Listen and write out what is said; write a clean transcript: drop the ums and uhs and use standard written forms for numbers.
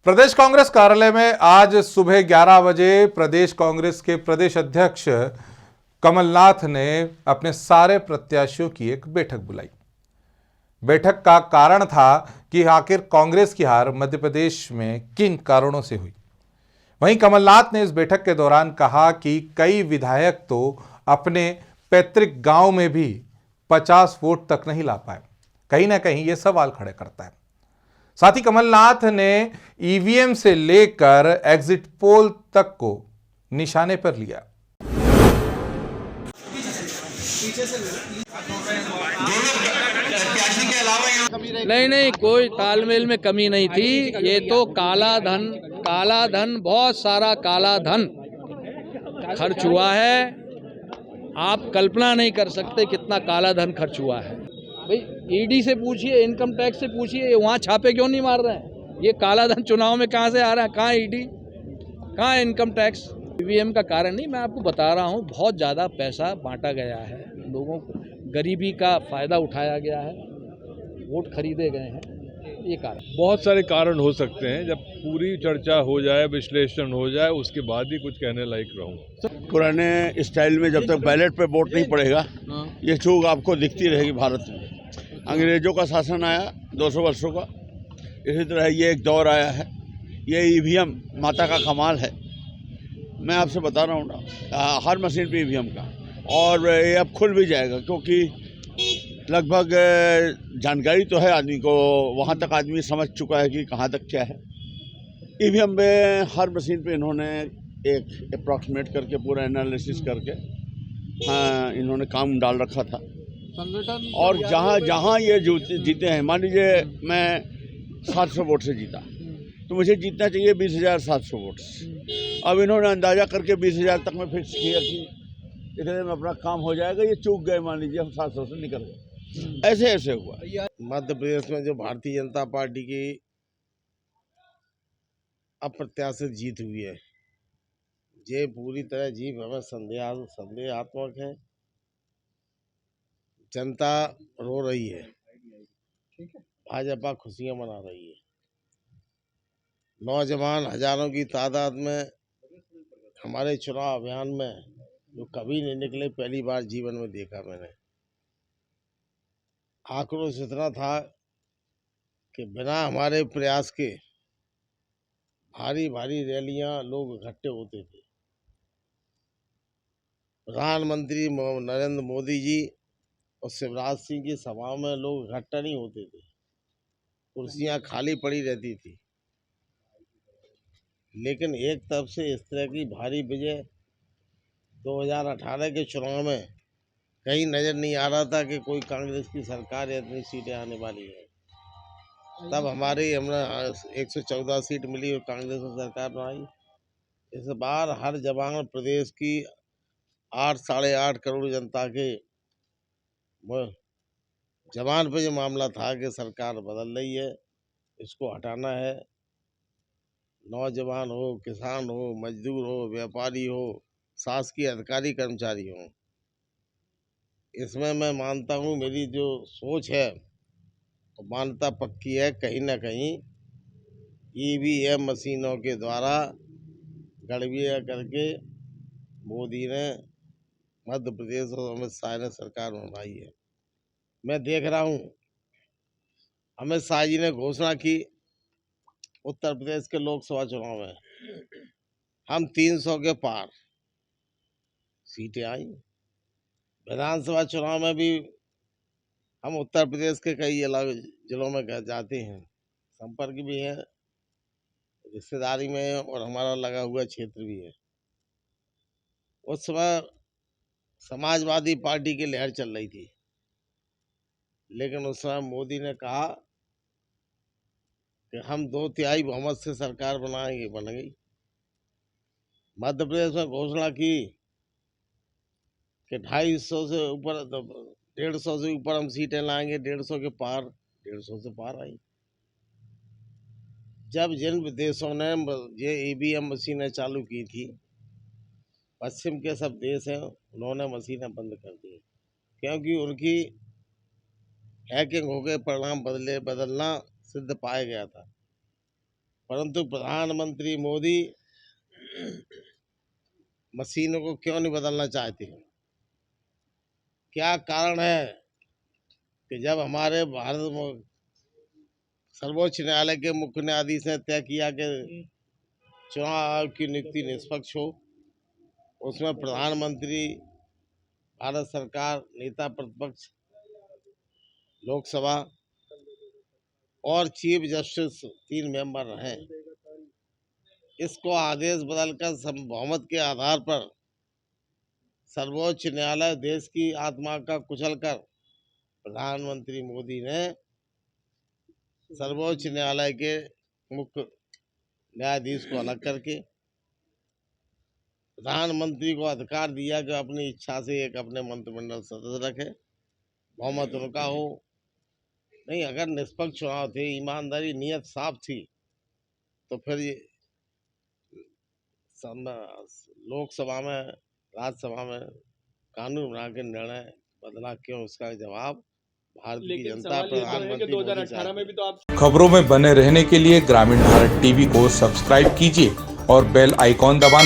प्रदेश कांग्रेस कार्यालय में आज सुबह 11 बजे प्रदेश कांग्रेस के प्रदेश अध्यक्ष कमलनाथ ने अपने सारे प्रत्याशियों की एक बैठक बुलाई। बैठक का कारण था कि आखिर कांग्रेस की हार मध्य प्रदेश में किन कारणों से हुई। वहीं कमलनाथ ने इस बैठक के दौरान कहा कि कई विधायक तो अपने पैतृक गांव में भी 50 वोट तक नहीं ला पाए। कहीं ना कहीं यह सवाल खड़े करता है। साथ ही कमलनाथ ने ईवीएम से लेकर एग्जिट पोल तक को निशाने पर लिया। नहीं, कोई तालमेल में कमी नहीं थी। ये तो काला धन बहुत सारा काला धन खर्च हुआ है। आप कल्पना नहीं कर सकते कितना काला धन खर्च हुआ है। भाई ईडी से पूछिए, इनकम टैक्स से पूछिए, वहाँ छापे क्यों नहीं मार रहे हैं? ये काला धन चुनाव में कहाँ से आ रहा है? कहाँ ईडी, कहाँ इनकम टैक्स? ईवीएम का कारण नहीं, मैं आपको बता रहा हूँ, बहुत ज़्यादा पैसा बांटा गया है, लोगों को गरीबी का फायदा उठाया गया है, वोट खरीदे गए हैं। ये कारण, बहुत सारे कारण हो सकते हैं। जब पूरी चर्चा हो जाए, विश्लेषण हो जाए, उसके बाद ही कुछ कहने लायक रहूं। पुराने स्टाइल में जब तक बैलेट पे वोट नहीं पड़ेगा, ये चूक आपको दिखती रहेगी भारत में। अंग्रेजों का शासन आया 200 वर्षों का, इसी तरह ये एक दौर आया है। ये ईवीएम माता का कमाल है। मैं आपसे बता रहा हूँ ना, हर मशीन पे ईवीएम का, और ये अब खुल भी जाएगा, क्योंकि लगभग जानकारी तो है आदमी को, वहाँ तक आदमी समझ चुका है कि कहाँ तक क्या है। ईवीएम में हर मशीन पे इन्होंने एक अप्रॉक्सीमेट करके पूरा एनालिसिस करके इन्होंने काम डाल रखा था। और जहाँ ये जीते हैं, मान लीजिए मैं 700 वोट से जीता, तो मुझे जीतना चाहिए 20,700 वोट से। अब इन्होंने अंदाजा करके 20,000 तक में फिक्स किया कि इतने में अपना काम हो जाएगा। ये चूक गए, मान लीजिए हम 700 से निकल गए। ऐसे हुआ। मध्य प्रदेश में जो भारतीय जनता पार्टी की अप्रत्याशित जीत हुई है, ये पूरी तरह जीत हमें संदेहात्मक है। जनता रो रही है, भाजपा खुशियां मना रही है। नौजवान हजारों की तादाद में हमारे चुनाव अभियान में जो कभी नहीं निकले, पहली बार जीवन में देखा मैंने। आक्रोश इतना था कि बिना हमारे प्रयास के भारी भारी रैलियां लोग इकट्ठे होते थे। प्रधानमंत्री नरेंद्र मोदी जी और शिवराज सिंह की सभाओं में लोग इकट्ठा नहीं होते थे, कुर्सियां खाली पड़ी रहती थी। लेकिन एक तरफ से इस तरह की भारी विजय 2018 के चुनाव में कहीं नजर नहीं आ रहा था कि कोई कांग्रेस की सरकार या इतनी सीटें आने वाली है। तब हमने 114 सीट मिली और कांग्रेस ने सरकार बनाई। इस बार हर जवान प्रदेश की 8-8.5 करोड़ जनता के जवान पे ये मामला था कि सरकार बदल रही है, इसको हटाना है। नौजवान हो, किसान हो, मजदूर हो, व्यापारी हो, शासकीय अधिकारी कर्मचारी हो, इसमें मैं मानता हूँ, मेरी जो सोच है तो मान्यता पक्की है, कहीं ना कहीं ईवीएम मशीनों के द्वारा गड़बड़ियाँ करके मोदी ने, मध्य प्रदेश और अमित शाह ने सरकार बनाई है। मैं देख रहा हूँ, अमित शाह जी ने घोषणा की उत्तर प्रदेश के लोकसभा चुनाव में हम 300 के पार सीटें आई। विधानसभा चुनाव में भी हम उत्तर प्रदेश के कई अलग जिलों में जाते हैं, संपर्क भी है, रिश्तेदारी में है, और हमारा लगा हुआ क्षेत्र भी है। उस समय समाजवादी पार्टी की लहर चल रही थी, लेकिन उस समय मोदी ने कहा कि हम 2/3 बहुमत से सरकार बनाएंगे, बन गई। मध्य प्रदेश में घोषणा की कि 250 से ऊपर, 150 से ऊपर हम सीटें लाएंगे, 150 के पार, 150 से पार आई। जब जिन देशों ने ये ईवीएम मशीनें चालू की थी, पश्चिम के सब देश हैं, उन्होंने मशीनें बंद कर दी, क्योंकि उनकी हैकिंग होकर परिणाम बदलना सिद्ध पाया गया था। परंतु प्रधानमंत्री मोदी मशीनों को क्यों नहीं बदलना चाहते? क्या कारण है कि जब हमारे भारत में सर्वोच्च न्यायालय के मुख्य न्यायाधीश ने तय किया कि चुनाव आयोग की नियुक्ति निष्पक्ष हो, उसमें प्रधानमंत्री, भारत सरकार, नेता प्रतिपक्ष, लोकसभा और चीफ जस्टिस 3 मेंबर हैं, इसको आदेश बदलकर बहुमत के आधार पर सर्वोच्च न्यायालय देश की आत्मा का कुचलकर प्रधानमंत्री मोदी ने सर्वोच्च न्यायालय के मुख्य न्यायाधीश को अलग करके प्रधानमंत्री को अधिकार दिया कि अपनी इच्छा से एक अपने मंत्रिमंडल सदस्य रखे, बहुमत उनका हो। नहीं, अगर निष्पक्ष चुनाव थे, ईमानदारी, नियत साफ थी, तो फिर ये लोकसभा में, राज्यसभा में कानून बना के निर्णय बदला क्यों? उसका जवाब भारत की जनता, प्रधानमंत्री मोदी चाहते हैं। खबरों में बने रहने के लिए ग्रामीण भारत टीवी को सब्सक्राइब कीजिए और बेल आइकॉन दबाना